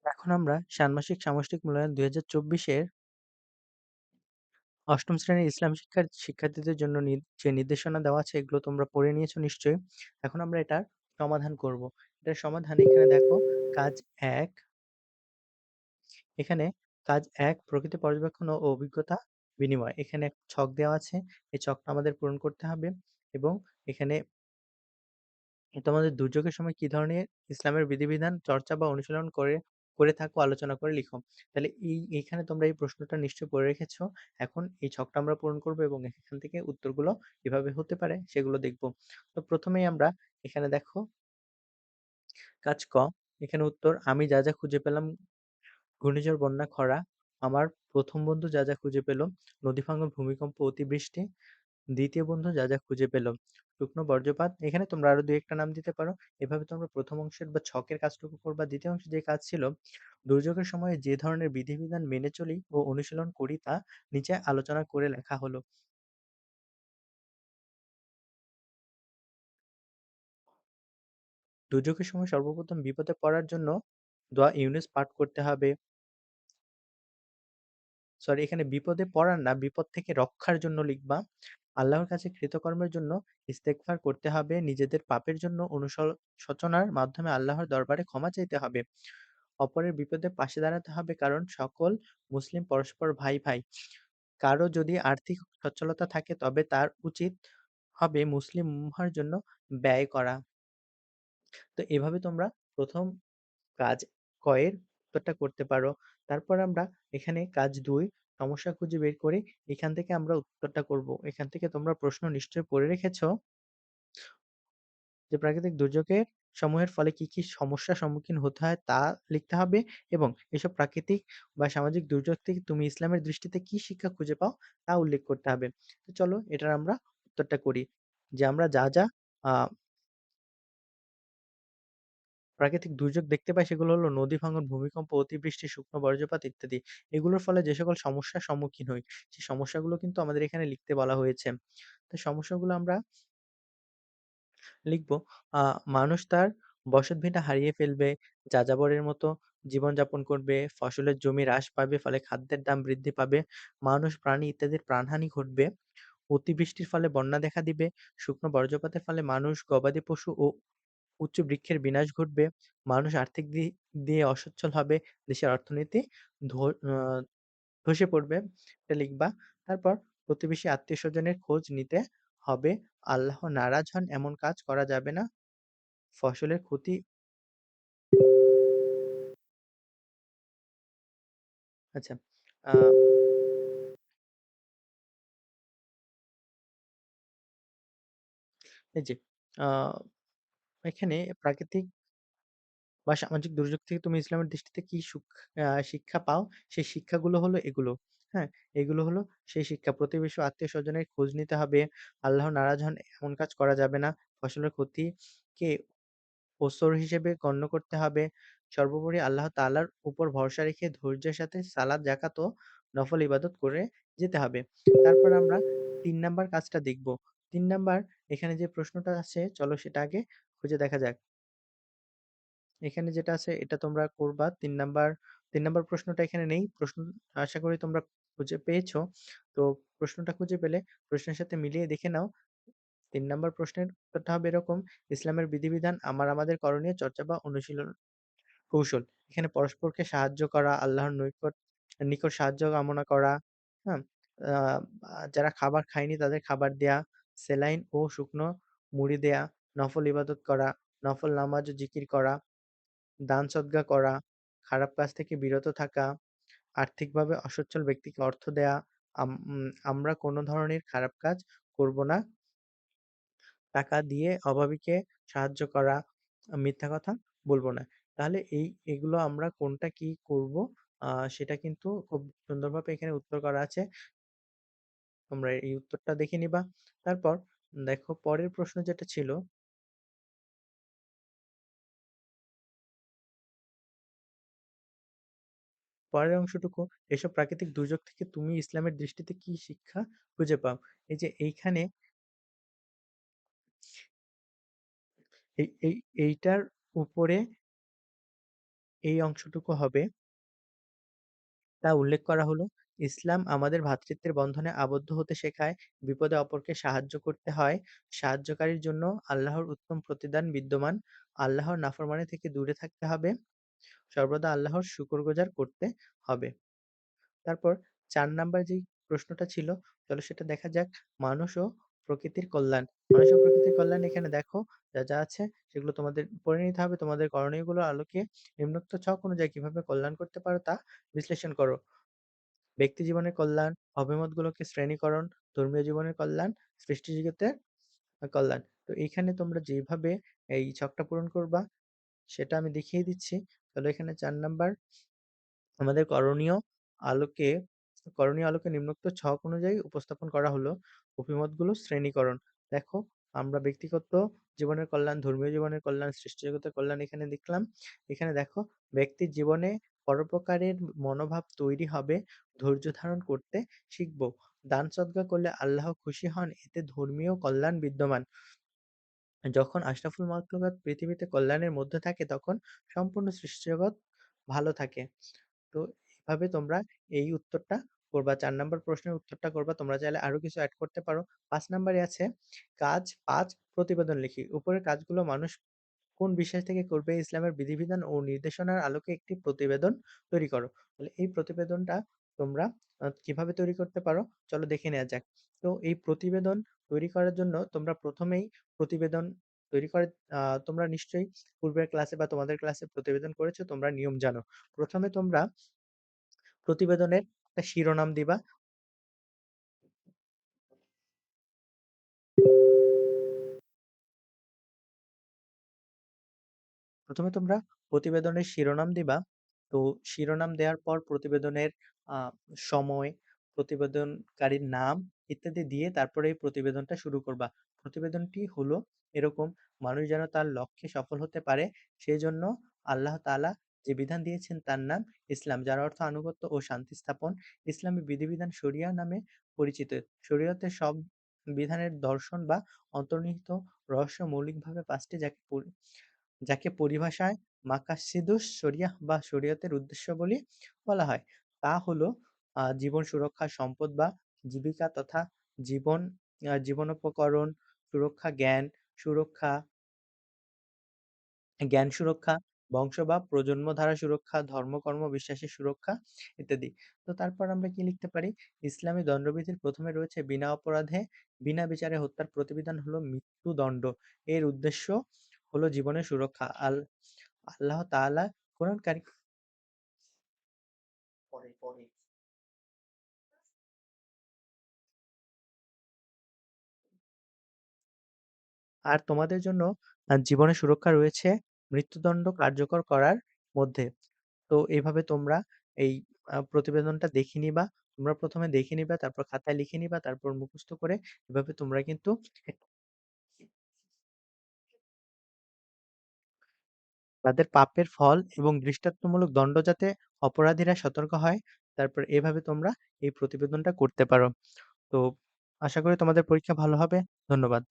এখন আমরা ষান্মাসিক সামষ্টিক মূল্যায়ন ২০২৪ এর ৮ম শ্রেণীর ইসলাম শিক্ষার শিক্ষার্থীদের জন্য যে নির্দেশনা দেওয়া আছে এগুলো তোমরা পড়ে নিয়েছো নিশ্চয়ই। এখন আমরা এটার সমাধান করব। এটার সমাধান এখানে দেখো কাজ ১ এখানে কাজ ১ প্রকৃতি পর্যবেক্ষণ ও অভিজ্ঞতা বিনিময়। এখানে এক ছক দেওয়া আছে। এই ছকটা আমাদের পূরণ করতে হবে এবং এখানে তোমাদের দুর্যোগের সময় কি ধরনের ইসলামের বিধিবিধান চর্চা বা অনুশীলন করে থাকো আলোচনা করে লিখো। তাহলে এইখানে তোমরা এই প্রশ্নটা নিশ্চয়ই পড়ে রেখেছো। এখন এই ছকটা আমরা পূরণ করব এবং এখান থেকে উত্তরগুলো কিভাবে হতে পারে সেগুলো দেখব। তো প্রথমেই আমরা এখানে দেখো কাজ ক, এখানে উত্তর আমি যা খুঁজে পেলাম ঘূর্ণিঝড়, বন্যা, খরা। আমার ১ম বন্ধু যা খুঁজে পেল নদী ভাঙন, ভূমিকম্প, অতিবৃষ্টি। দ্বিতীয় বন্ধু যা খুঁজে পেল শুকনো বর্জ্যপাত। এখানে তোমরা আরো ২-১ টা নাম দিতে পারো। এভাবে তোমরা ১ম অংশের বা ছকের কাজটুকু করবা। দ্বিতীয় অংশে যে কাজ ছিল দুর্যোগের সময় যে ধরনের বিধিবিধান মেনে চলি ও অনুশীলন করি তা নিচে আলোচনা করে লেখা হলো। দুর্যোগের সময় সর্বপ্রথম বিপদে পড়ার জন্য দোয়া ইউনুস পাঠ করতে হবে। সরি, এখানে বিপদে পড়ার না, বিপদ থেকে রক্ষার জন্য লিখবা। আল্লাহর কাছে কৃতকর্মের জন্য ইস্তেগফার করতে হবে। নিজেদের পাপের জন্য অনুশোচনার মাধ্যমে আল্লাহর দরবারে ক্ষমা চাইতে হবে। অপরের বিপদে পাশে দাঁড়াতে হবে কারণ সকল মুসলিম পরস্পর ভাই ভাই। কারো যদি আর্থিক সচ্ছলতা থাকে তবে তার উচিত হবে মুসলিম উম্মাহর জন্য ব্যয় করা। তো এভাবে তোমরা ১ম কাজ ক এর উত্তরটা করতে পারো। তারপর আমরা এখানে কাজ ২ সমস্যা খুঁজে বের করে এখান থেকে আমরা উত্তরটা করব। এখান থেকে তোমরা প্রশ্ন নিশ্চয়ই পড়ে রেখেছ যে প্রাকৃতিক দুর্যোগের সমূহের ফলে কি সমস্যার সম্মুখীন হতে হয় তা লিখতে হবে এবং এসব প্রাকৃতিক বা সামাজিক দুর্যোগ থেকে তুমি ইসলামের দৃষ্টিতে কি শিক্ষা খুঁজে পাও তা উল্লেখ করতে হবে। তো চলো এটার আমরা উত্তরটা করি। যে আমরা যা আ প্রাকৃতিক দুর্যোগ দেখতে পাই সেগুলো হলো নদী ভাঙন, ভূমিকম্প, অতিবৃষ্টি, শুকনো বজ্রপাত ইত্যাদি। এগুলোর ফলে যে সকল সমস্যার সম্মুখীন হই, সেই সমস্যাগুলো কিন্তু আমাদের এখানে লিখতে বলা হয়েছে। তো সমস্যাগুলো আমরা লিখব। আ মানুষ তার বসতভিটা হারিয়ে ফেলবে, যাযাবরের মতো জীবনযাপন করবে, ফসলের জমি হ্রাস পাবে, ফলে খাদ্যের দাম বৃদ্ধি পাবে, মানুষ, প্রাণী ইত্যাদির প্রাণহানি ঘটবে। অতিবৃষ্টির ফলে বন্যা দেখা দিবে, শুকনো বজ্রপাতের ফলে মানুষ, গবাদি পশু ও উচ্চ বৃক্ষের বিনাশ ঘটবে, মানুষ আর্থিক দিক দিয়ে অসচ্ছল হবে, দেশের অর্থনীতি ধ আ ধসে পড়বে। এটা লিখবা। তারপর প্রতিবেশী আত্মীয়স্বজনের খোঁজ নিতে হবে। আল্লাহ নারাজ হন এমন কাজ করা যাবে না। ফসলের ক্ষতি আচ্ছা। আ এই যে আ এখানে প্রাকৃতিক বা সামাজিক দুর্যোগ থেকে তুমি ইসলামের দৃষ্টিতে কি শিক্ষা পাও? সেই শিক্ষাগুলো হলো এগুলো। হ্যাঁ? এগুলো হলো সেই শিক্ষা। প্রতিবেশী ও আত্মীয়স্বজনের খোঁজ নিতে হবে। আল্লাহ নারাজ হন এমন কাজ করা যাবে না। ফসলের ক্ষতিকে ওসর হিসেবে গণ্য করতে হবে। সর্বোপরি আল্লাহ তাআলার উপর ভরসা রেখে ধৈর্যের সাথে সালাত, যাকাত ও নফল ইবাদত করে যেতে হবে। তারপর আমরা ৩ নাম্বার কাজটা দেখব। ৩ নাম্বার এখানে যে প্রশ্নটা আছে চলো সেটা আগে খুঁজে দেখা যাক। এখানে যেটা আছে এটা তোমরা করবা ৩ নাম্বার প্রশ্নটা এখানে নেই। প্রশ্ন আশা করি তোমরা খুঁজে পেয়েছো। তো প্রশ্নটা খুঁজে পেলে প্রশ্নের সাথে মিলিয়ে দেখে নাও। ৩ নাম্বার প্রশ্নের উত্তরটা হবে এরকম, ইসলামের বিধিবিধান আমাদের করণীয় চর্চা বা অনুশীলন কৌশল। এখানে পরস্পরকে সাহায্য করা, আল্লাহর নিকট সাহায্য কামনা করা, হ্যাঁ? আ যারা খাবার খায়নি তাদের খাবার দেয়া, সেলাইন ও শুকনো মুড়ি দেয়া, নফল ইবাদত করা, নফল নামাজ ও জিকির করা, দান সদকা করা, খারাপ কাজ থেকে বিরত থাকা, আর্থিকভাবে অসচ্ছল ব্যক্তিকে অর্থ দেয়া, আমরা কোনো ধরনের খারাপ কাজ করব না। টাকা দিয়ে অভাবীকে সাহায্য করা, মিথ্যা কথা বলব না। তাহলে এগুলো আমরা কোনটা কি করব সেটা কিন্তু খুব সুন্দরভাবে এখানে উত্তর করা আছে। তোমরা এই উত্তরটা দেখে নিবা। তারপর দেখো পরের প্রশ্ন যেটা ছিল, পরের অংশটুকু এসব প্রাকৃতিক দুর্যোগ থেকে তুমি ইসলামের দৃষ্টিতে কি শিক্ষা খুঁজে পাও? এই যে এইখানে এই এই এইটার উপরে এই অংশটুকু হবে, তা উল্লেখ করা হলো, ইসলাম আমাদের ভ্রাতৃত্বের বন্ধনে আবদ্ধ হতে শেখায়, বিপদে অপরকে সাহায্য করতে হয়, সাহায্যকারীর জন্য আল্লাহর উত্তম প্রতিদান বিদ্যমান, আল্লাহর নাফরমানি থেকে দূরে থাকতে হবে, সর্বদা আল্লাহর শুকরগুজার করতে হবে। তারপর ৪ নাম্বার যেই প্রশ্নটা ছিল, চলো সেটা দেখা যাক। মানুষ ও প্রকৃতির কল্যাণ। মানুষ ও প্রকৃতির কল্যাণ এখানে দেখো যা আছে সেগুলো তোমাদের পড়ে নিতে হবে। তোমাদের করণীয়গুলোর আলোকে নিম্নোক্ত ছক অনুযায়ী কিভাবে কল্যাণ করতে পারো তা বিশ্লেষণ করো। ব্যক্তি জীবনের কল্যাণ, অভিমতগুলোকে শ্রেণীকরণ, ধর্মীয় জীবনের কল্যাণ, সৃষ্টি জগতের কল্যাণ। তো এইখানে তোমরা যেভাবে এই ছকটা পূরণ করবা সেটা আমি দেখিয়ে দিচ্ছি। চলো এখানে ৪ নাম্বার আমাদের আলোকে করণীয় আলোকে নিম্নোক্ত ছক অনুযায়ী উপস্থাপন করা হলো। অভিমতগুলো শ্রেণীকরণ। দেখো আমরা ব্যক্তিগত জীবনের কল্যাণ, ধর্মীয় জীবনের কল্যাণ, সৃষ্টি জগতের কল্যাণ এখানে দেখলাম। এখানে দেখো ব্যক্তির জীবনে পরোপকারের মনোভাব তৈরি হবে, ধৈর্য ধারণ করতে শিখব। দান সদকা করলে আল্লাহ খুশি হন, এতে ধর্মীয় কল্যাণ বিদ্যমান। যখন আশরাফুল মাখলুকাত পৃথিবীতে কল্যাণের মধ্যে থাকে তখন সম্পূর্ণ সৃষ্টিজগৎ ভালো থাকে। তো এভাবে তোমরা এই উত্তরটা করবা। ৪ নাম্বার প্রশ্নের উত্তরটা করবা। তোমরা চাইলে আরো কিছু এড করতে পারো। ৫ নাম্বারে আছে কাজ ৫ প্রতিবেদন লিখি। উপরের কাজগুলো মানুষ কোন বিশ্বাস থেকে করবে? ইসলামের বিধিবিধান ও নির্দেশনার আলোকে একটি প্রতিবেদন তৈরি করো। তাহলে এই প্রতিবেদনটা তোমরা কিভাবে তৈরি করতে পারো? চলো দেখে নেয়া যাক। তো এই প্রতিবেদন তৈরি করার জন্য তোমরা ১ম এই প্রতিবেদন তৈরি করে তোমরা নিশ্চয়ই পূর্বের ক্লাসে বা তোমাদের ক্লাসে প্রতিবেদন করেছো, তোমরা নিয়ম জানো। ১ম এ তোমরা প্রতিবেদনের একটা শিরোনাম দিবা। ১ম এ তোমরা প্রতিবেদনের শিরোনাম দিবা। তো শিরোনাম দেওয়ার পর প্রতিবেদনের আ সময়, প্রতিবেদনকারীর নাম ইত্যাদি দিয়ে তারপরে এই প্রতিবেদনটা শুরু করবা। প্রতিবেদনটি হলো এরকম, মানুষ যেন তার লক্ষ্যে সফল হতে পারে সেজন্য আল্লাহ তাআলা যে বিধান দিয়েছেন তার নাম ইসলাম, যার অর্থ আনুগত্য ও শান্তি স্থাপন। ইসলামী বিধিবিধান শরিয়া নামে পরিচিত। শরীয়তের সব বিধানের দর্শন বা অন্তর্নিহিত রহস্য মৌলিকভাবে ৫ টি, যাকে পরিভাষায় মাকাসিদুস শরিয়াহ বা শরীয়তের উদ্দেশ্যাবলী বলা হয়। তা হলো জীবন সুরক্ষা, সম্পদ বা জীবিকা তথা জীবন জীবনোপকরণ সুরক্ষা, সুরক্ষা, জ্ঞান সুরক্ষা, বংশ বা প্রজন্মধারা সুরক্ষা, ধর্ম, কর্ম, বিশ্বাসের সুরক্ষা ইত্যাদি। তো তারপর আমরা কি লিখতে পারি? ইসলামী দণ্ডবিধির ১ম এ রয়েছে বিনা অপরাধে, বিনা বিচারে হত্যার প্রতিবিধান হলো মৃত্যুদণ্ড। এর উদ্দেশ্য হলো জীবনের সুরক্ষা। আল্লাহ তাআলা কোরআন কারী পরে, পরে। আর তোমাদের জন্য জীবনের সুরক্ষা রয়েছে মৃত্যুদণ্ড কার্যকর করার মধ্যে। তো এভাবে তোমরা এই প্রতিবেদনটা দেখে নিবা। তোমরা ১ম এ দেখে নিবা, তারপর খাতায় লিখে নিবা, তারপর মুখস্থ করে এভাবে তোমরা কিন্তু তাদের পাপের ফল এবং দৃষ্টান্তমূলক দণ্ড যাতে অপরাধীরা সতর্ক হয়, তারপর এভাবে তোমরা এই প্রতিবেদনটা করতে পারো। তো আশা করি তোমাদের পরীক্ষা ভালো হবে। ধন্যবাদ।